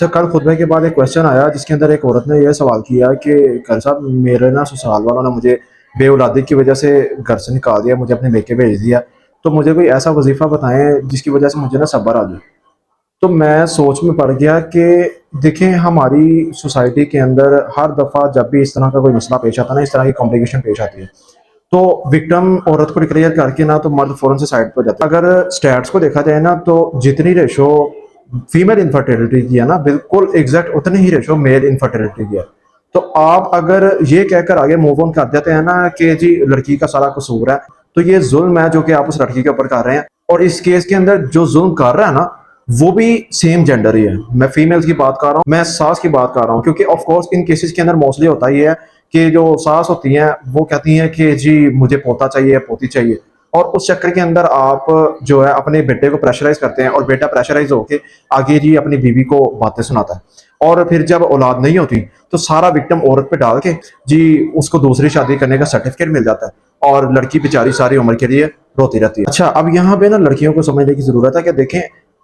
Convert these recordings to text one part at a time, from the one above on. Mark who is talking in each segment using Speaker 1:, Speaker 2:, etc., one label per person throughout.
Speaker 1: अच्छा, कल खुतबे के बाद एक क्वेश्चन आया जिसके अंदर एक औरत ने यह सवाल किया कि कर साहब, मेरे ना ससुराल वालों ने मुझे बेऔलादी की वजह से घर से निकाल दिया, मुझे अपने लेके भेज दिया। तो मुझे कोई ऐसा वजीफा बताएं जिसकी वजह से मुझे ना सब्र आ जाए। तो मैं सोच में पड़ गया कि देखें, हमारी सोसाइटी के अंदर हर दफ़ा जब भी इस तरह का कोई मसला पेश आता है ना, इस तरह की कॉम्प्लिकेशन पेश आती है, तो विक्टिम औरत को डिक्लेयर करके ना तो मर्द फौरन से साइड पर जाता है। अगर स्टैट्स को देखा जाए ना, तो जितनी रेशो फीमेल इनफर्टिलिटी की है ना, बिल्कुल एग्जैक्ट उतनी ही रेशो मेल इनफर्टिलिटी की है। तो आप अगर ये कहकर आगे मूव ऑन कर देते हैं ना कि जी लड़की का सारा कसूर है, तो ये जुल्म है जो कि आप उस लड़की के ऊपर कर रहे हैं। और इस केस के अंदर जो जुल्म कर रहा है ना, वो भी सेम जेंडर ही है। मैं फीमेल की बात कर रहा हूँ, मैं सास की बात कर रहा हूँ, क्योंकि ऑफ कोर्स इन केसेस के अंदर मोस्टली होता ही है कि जो सास होती हैं वो कहती हैं कि जी मुझे पोता चाहिए, पोती चाहिए। और उस चक्कर के अंदर आप जो है अपने बेटे को प्रेशराइज करते हैं, और बेटा प्रेशराइज होके आगे जी अपनी बीवी को बातें सुनाता है। और फिर जब औलाद नहीं होती तो सारा विक्टिम औरत पे डाल के जी उसको दूसरी शादी करने का सर्टिफिकेट मिल जाता है, और लड़की बेचारी सारी उम्र के लिए रोती रहती है। अच्छा, अब यहाँ पे ना लड़कियों को समझने की जरूरत है कि देखें,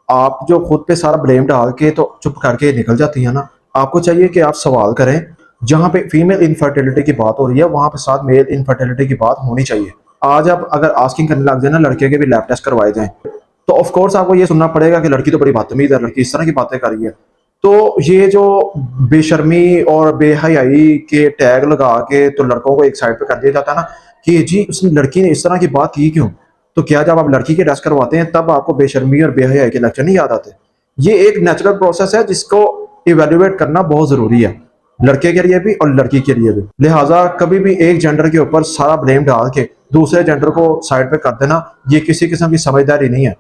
Speaker 1: आप जो खुद पे सारा ब्लेम डाल के तो चुप करके निकल जाती है ना, आपको चाहिए कि आप सवाल करें। जहां पे फीमेल इनफर्टिलिटी की बात हो रही है, वहां पे साथ मेल इनफर्टिलिटी की बात होनी चाहिए। आज आप अगर आस्किंग करने लग जाए ना, लड़के के भी लैब टेस्ट करवाए जाएं, तो ऑफ कोर्स आपको ये सुनना पड़ेगा कि लड़की तो बड़ी बदतमीज है, लड़की इस तरह की बातें कर रही है। तो ये जो बेशर्मी और बेहयाई के टैग लगा के तो लड़कों को एक साइड पे कर दिया जाता है ना कि जी उस लड़की ने इस तरह की बात की क्यों। तो क्या जब आप लड़की के टेस्ट करवाते हैं तब आपको बेशर्मी और बेहयाई के लेक्चर नहीं याद आते? ये एक नेचुरल प्रोसेस है जिसको इवेल्युएट करना बहुत जरूरी है, लड़के के लिए भी और लड़की के लिए भी। लिहाजा कभी भी एक जेंडर के ऊपर सारा ब्लेम डाल के दूसरे जेंडर को साइड पे कर देना, ये किसी किस्म की समझदारी नहीं है।